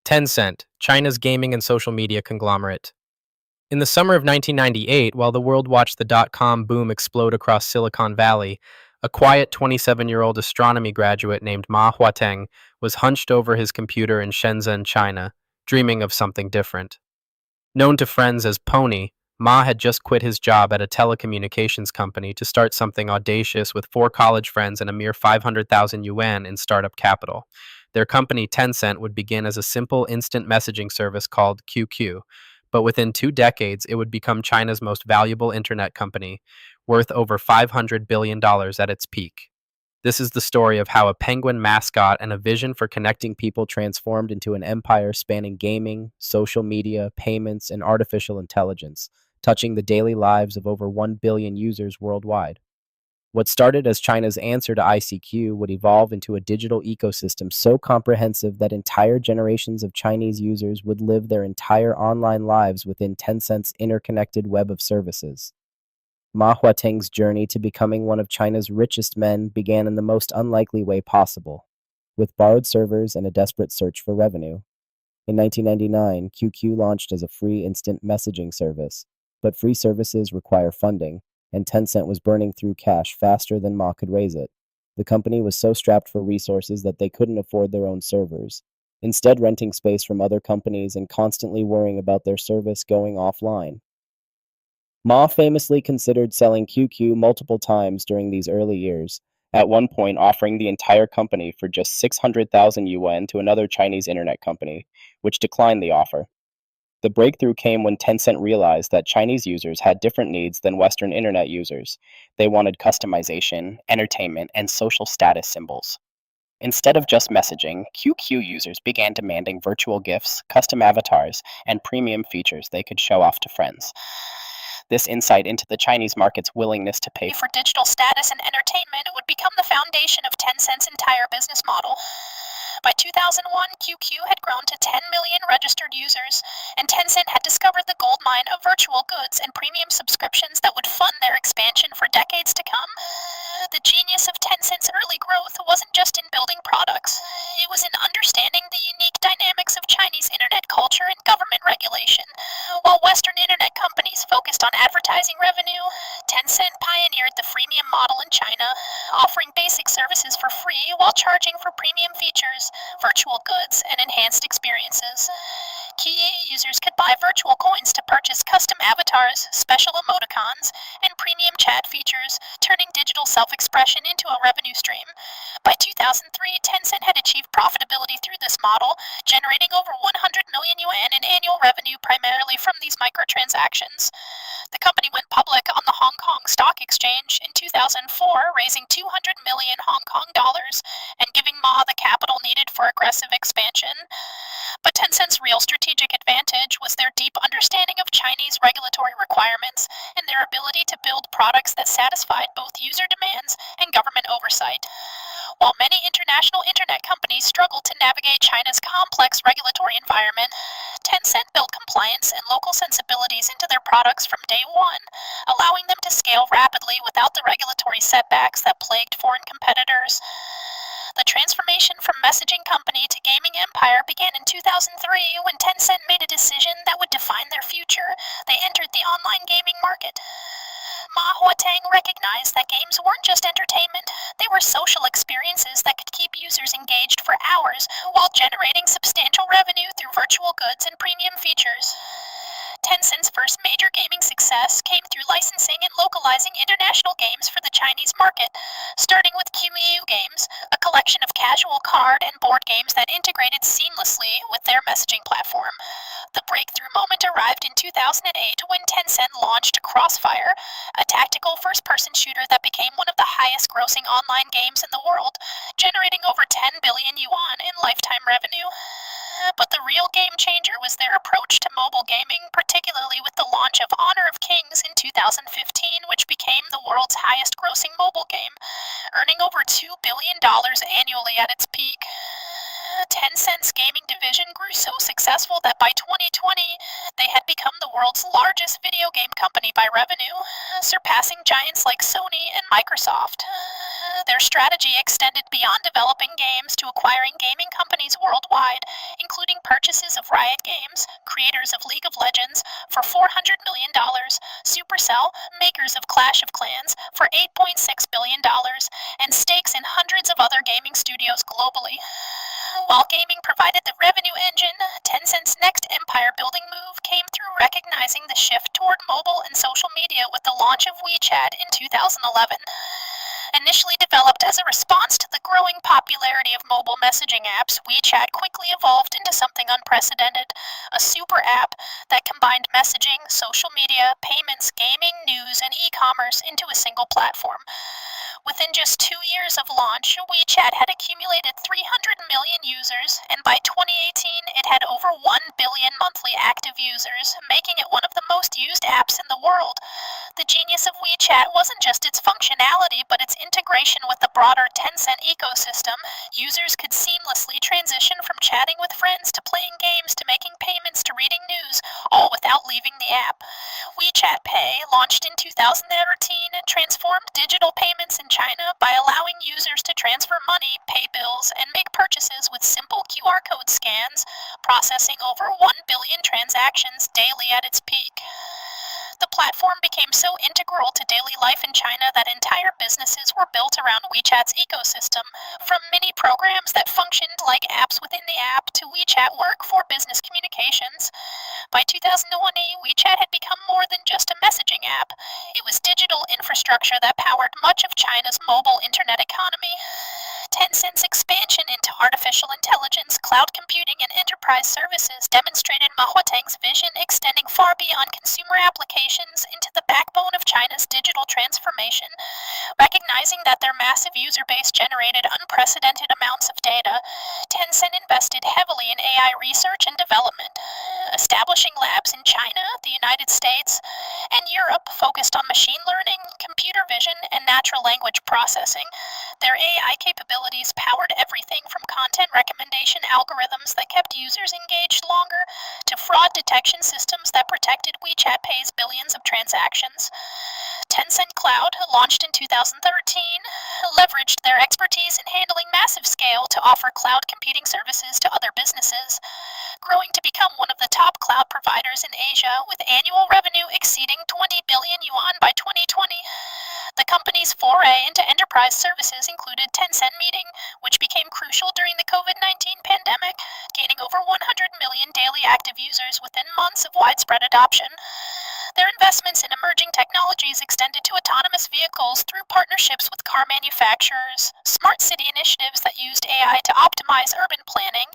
Tencent, China's gaming and social media conglomerate. In the summer of 1998, while the world watched the dot-com boom explode across Silicon Valley, a quiet 27-year-old astronomy graduate named Ma Huateng was hunched over his computer in Shenzhen, China, dreaming of something different. Known to friends as Pony, Ma had just quit his job at a telecommunications company to start something audacious with four college friends and a mere 500,000 yuan in startup capital. Their company, Tencent, would begin as a simple instant messaging service called QQ, but within 2 decades, it would become China's most valuable internet company, worth over $500 billion at its peak. This is the story of how a penguin mascot and a vision for connecting people transformed into an empire spanning gaming, social media, payments, and artificial intelligence, touching the daily lives of over 1 billion users worldwide. What started as China's answer to ICQ would evolve into a digital ecosystem so comprehensive that entire generations of Chinese users would live their entire online lives within Tencent's interconnected web of services. Ma Huateng's journey to becoming one of China's richest men began in the most unlikely way possible, with borrowed servers and a desperate search for revenue. In 1999, QQ launched as a free instant messaging service, but free services require funding, and Tencent was burning through cash faster than Ma could raise it. The company was so strapped for resources that they couldn't afford their own servers, instead renting space from other companies and constantly worrying about their service going offline. Ma famously considered selling QQ multiple times during these early years, at one point offering the entire company for just 600,000 yuan to another Chinese internet company, which declined the offer. The breakthrough came when Tencent realized that Chinese users had different needs than Western internet users. They wanted customization, entertainment, and social status symbols. Instead of just messaging, QQ users began demanding virtual gifts, custom avatars, and premium features they could show off to friends. This insight into the Chinese market's willingness to pay for digital status and entertainment would become the foundation of Tencent's entire business model. By 2001, QQ had grown to 10 million registered users, and Tencent had discovered the goldmine of virtual goods and premium subscriptions that would fund their expansion for decades to come. The genius of Tencent's early growth wasn't just in building products, it was in understanding the unique dynamics of Chinese internet culture and government regulation. While Western internet companies focused on advertising revenue, Tencent pioneered the freemium model in China, offering basic services for free while charging for premium features, virtual goods, and enhanced experiences. Key users could buy virtual coins to purchase custom avatars, special emoticons, and premium chat features, turning digital self-expression into a revenue stream. By 2003, Tencent had achieved profitability through this model, generating over 100 million yuan in annual revenue primarily from these microtransactions. The company went public on the Hong Kong Stock Exchange in 2004, raising 200 million Hong Kong dollars and giving Ma the capital needed for aggressive expansion. But Tencent's real strategic advantage was their deep understanding of Chinese regulatory requirements and their ability to build products that satisfied both user demands and government oversight. While many international internet companies struggled to navigate China's complex regulatory environment, Tencent built compliance and local sensibilities into their products from day one, allowing them to scale rapidly without the regulatory setbacks that plagued foreign competitors. The transformation from messaging company to gaming empire began in 2003 when Tencent made a decision that would define their future. They entered the online gaming market. Ma Huateng recognized that games weren't just entertainment, they were social experiences that could keep users engaged for hours while generating substantial revenue through virtual goods and premium features. Tencent's first major gaming success came through licensing and localizing international games for the Chinese market, starting with QEU Games, a collection of casual card and board games that integrated seamlessly with their messaging platform. The breakthrough moment arrived in 2008 when Tencent launched Crossfire, a tactical first-person shooter that became one of the highest-grossing online games in the world, generating over 10 billion yuan in lifetime revenue. But the real game changer was their approach to mobile gaming, particularly with the launch of Honor of Kings in 2015, which became the world's highest-grossing mobile game, earning over $2 billion annually at its peak. Tencent's gaming division grew so successful that by 2020, they had become the world's largest video game company by revenue, surpassing giants like Sony and Microsoft. Their strategy extended beyond developing games to acquiring gaming companies worldwide, including purchases of Riot Games, creators of League of Legends, for $400 million, Supercell, makers of Clash of Clans, for $8.6 billion, and stakes in hundreds of other gaming studios globally. While gaming provided the revenue engine, Tencent's next empire-building move came through recognizing the shift toward mobile and social media with the launch of WeChat in 2011. Initially developed as a response to the growing popularity of mobile messaging apps, WeChat quickly evolved into something unprecedented, a super app that combined messaging, social media, payments, gaming, news, and e-commerce into a single platform. Within just 2 years of launch, WeChat had accumulated 300 million users, and by 2018 it had over 1 billion monthly active users, making it one of the most used apps in the world. The genius of WeChat wasn't just its functionality, but its integration with the broader Tencent ecosystem. Users could seamlessly transition from chatting with friends to playing games to making payments to reading news, all without leaving the app. WeChat Pay, launched in 2013, transformed digital payments in China by allowing users to transfer money, pay bills, and make purchases with simple QR code scans, processing over 1 billion transactions daily at its peak. The platform became so integral to daily life in China that entire businesses were built around WeChat's ecosystem, from mini programs that functioned like apps within the app to WeChat Work for business communications. By 2020, WeChat had become more than just a messaging app. It was digital infrastructure that powered much of China's mobile internet economy. Tencent's expansion into artificial intelligence, cloud computing, and enterprise services demonstrated Ma Huateng's vision extending far beyond consumer applications into the backbone of China's digital transformation. Recognizing that their massive user base generated unprecedented amounts of data, Tencent invested heavily in AI research and development, establishing labs in China, the United States, and Europe focused on machine learning, computer vision, and natural language processing. Their AI capabilities powered everything from content recommendation algorithms that kept users engaged longer to fraud detection systems that protected WeChat Pay's billions of transactions. Tencent Cloud, launched in 2013, leveraged their expertise in handling massive scale to offer cloud computing services to other businesses, growing to become one of the top cloud providers in Asia with annual revenue exceeding 20 billion yuan by 2020. The company's foray into enterprise services included Tencent Meeting, which became crucial during the COVID-19 pandemic, gaining over 100 million daily active users within months of widespread adoption. Their investments in emerging technologies extended to autonomous vehicles through partnerships with car manufacturers, smart city initiatives that used AI to optimize urban planning,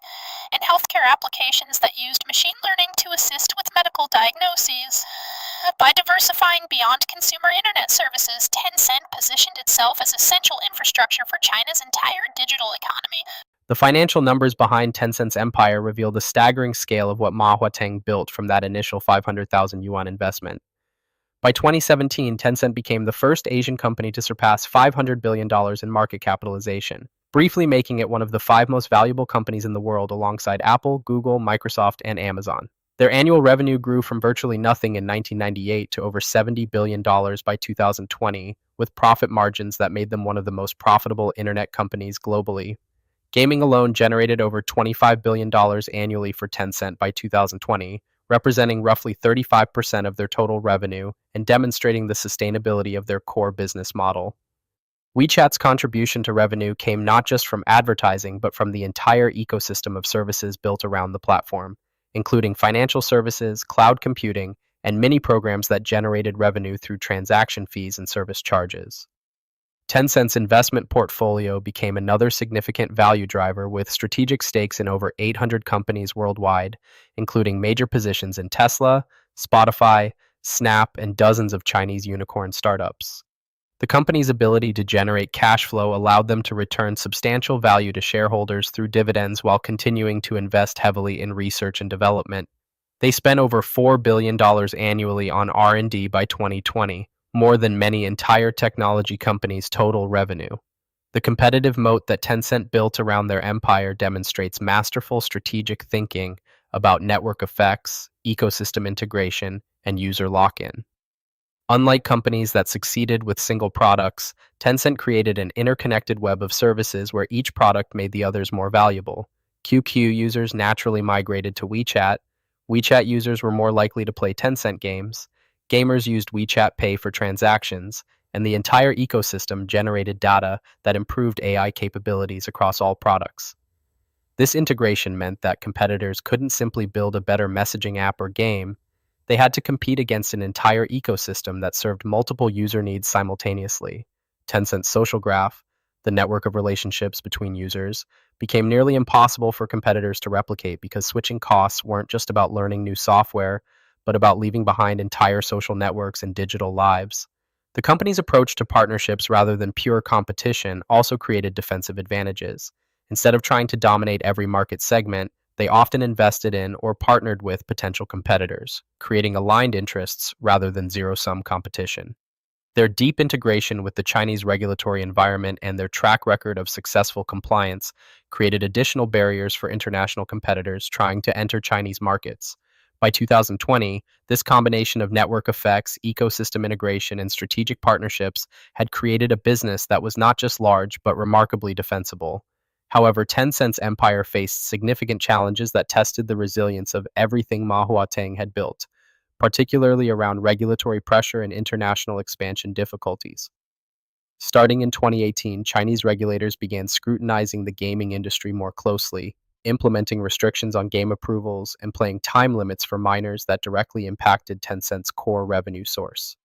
and healthcare applications that used machine learning to assist with medical diagnoses. By diversifying beyond consumer internet services, Tencent positioned itself as essential infrastructure for China's entire digital economy. The financial numbers behind Tencent's empire reveal the staggering scale of what Ma Huateng built from that initial 500,000 yuan investment. By 2017, Tencent became the first Asian company to surpass $500 billion in market capitalization, briefly making it one of the 5 most valuable companies in the world alongside Apple, Google, Microsoft, and Amazon. Their annual revenue grew from virtually nothing in 1998 to over $70 billion by 2020, with profit margins that made them one of the most profitable internet companies globally. Gaming alone generated over $25 billion annually for Tencent by 2020, representing roughly 35% of their total revenue and demonstrating the sustainability of their core business model. WeChat's contribution to revenue came not just from advertising, but from the entire ecosystem of services built around the platform, including financial services, cloud computing, and mini programs that generated revenue through transaction fees and service charges. Tencent's investment portfolio became another significant value driver with strategic stakes in over 800 companies worldwide, including major positions in Tesla, Spotify, Snap, and dozens of Chinese unicorn startups. The company's ability to generate cash flow allowed them to return substantial value to shareholders through dividends while continuing to invest heavily in research and development. They spent over $4 billion annually on R&D by 2020, more than many entire technology companies' total revenue. The competitive moat that Tencent built around their empire demonstrates masterful strategic thinking about network effects, ecosystem integration, and user lock in. Unlike companies that succeeded with single products, Tencent created an interconnected web of services where each product made the others more valuable. QQ users naturally migrated to WeChat. WeChat users were more likely to play Tencent games. Gamers used WeChat Pay for transactions, and the entire ecosystem generated data that improved AI capabilities across all products. This integration meant that competitors couldn't simply build a better messaging app or game. They had to compete against an entire ecosystem that served multiple user needs simultaneously. Tencent's social graph, the network of relationships between users, became nearly impossible for competitors to replicate because switching costs weren't just about learning new software, but about leaving behind entire social networks and digital lives. The company's approach to partnerships rather than pure competition also created defensive advantages. Instead of trying to dominate every market segment, they often invested in or partnered with potential competitors, creating aligned interests rather than zero sum competition. Their deep integration with the Chinese regulatory environment and their track record of successful compliance created additional barriers for international competitors trying to enter Chinese markets. By 2020, this combination of network effects, ecosystem integration, and strategic partnerships had created a business that was not just large but remarkably defensible. However, Tencent's empire faced significant challenges that tested the resilience of everything Ma Huateng had built, particularly around regulatory pressure and international expansion difficulties. Starting in 2018, Chinese regulators began scrutinizing the gaming industry more closely, implementing restrictions on game approvals and playing time limits for minors that directly impacted Tencent's core revenue source.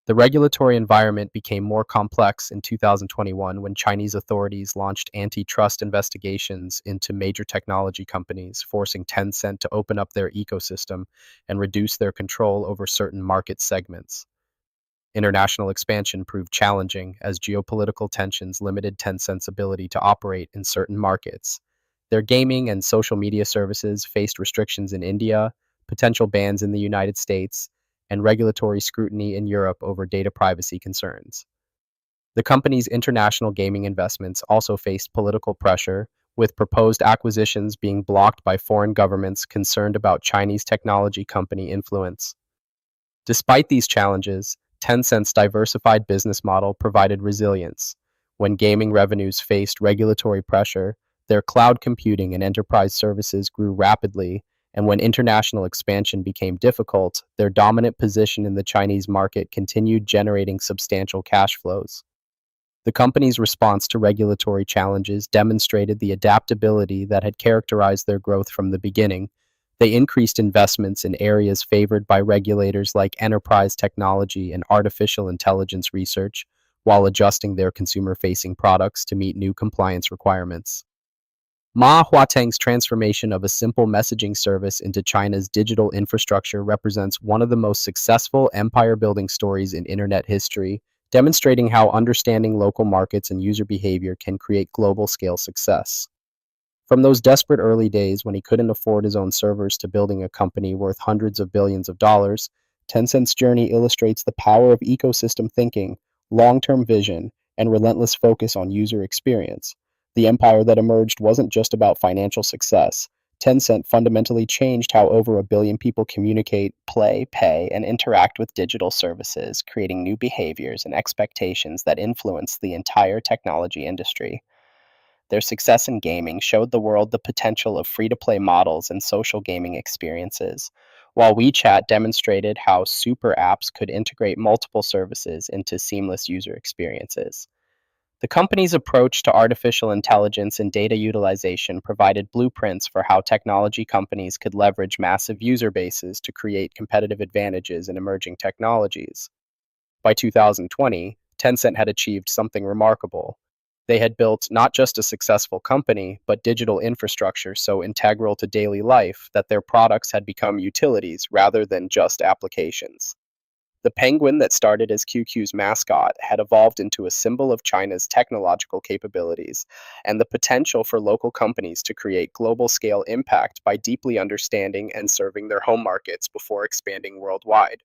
The regulatory environment became more complex in 2021 when Chinese authorities launched antitrust investigations into major technology companies, forcing Tencent to open up their ecosystem and reduce their control over certain market segments. International expansion proved challenging as geopolitical tensions limited Tencent's ability to operate in certain markets. Their gaming and social media services faced restrictions in India, potential bans in the United States, and regulatory scrutiny in Europe over data privacy concerns. The company's international gaming investments also faced political pressure, with proposed acquisitions being blocked by foreign governments concerned about Chinese technology company influence. Despite these challenges, Tencent's diversified business model provided resilience. When gaming revenues faced regulatory pressure, their cloud computing and enterprise services grew rapidly, and when international expansion became difficult, their dominant position in the Chinese market continued generating substantial cash flows. The company's response to regulatory challenges demonstrated the adaptability that had characterized their growth from the beginning. They increased investments in areas favored by regulators like enterprise technology and artificial intelligence research, while adjusting their consumer facing products to meet new compliance requirements. Ma Huateng's transformation of a simple messaging service into China's digital infrastructure represents one of the most successful empire building stories in internet history, demonstrating how understanding local markets and user behavior can create global scale success. From those desperate early days when he couldn't afford his own servers to building a company worth hundreds of billions of dollars, Tencent's journey illustrates the power of ecosystem thinking, long term vision, and relentless focus on user experience. The empire that emerged wasn't just about financial success. Tencent fundamentally changed how over a billion people communicate, play, pay, and interact with digital services, creating new behaviors and expectations that influence the entire technology industry. Their success in gaming showed the world the potential of free to play models and social gaming experiences, while WeChat demonstrated how super apps could integrate multiple services into seamless user experiences. The company's approach to artificial intelligence and data utilization provided blueprints for how technology companies could leverage massive user bases to create competitive advantages in emerging technologies. By 2020, Tencent had achieved something remarkable. They had built not just a successful company, but digital infrastructure so integral to daily life that their products had become utilities rather than just applications. The penguin that started as QQ's mascot had evolved into a symbol of China's technological capabilities and the potential for local companies to create global scale impact by deeply understanding and serving their home markets before expanding worldwide.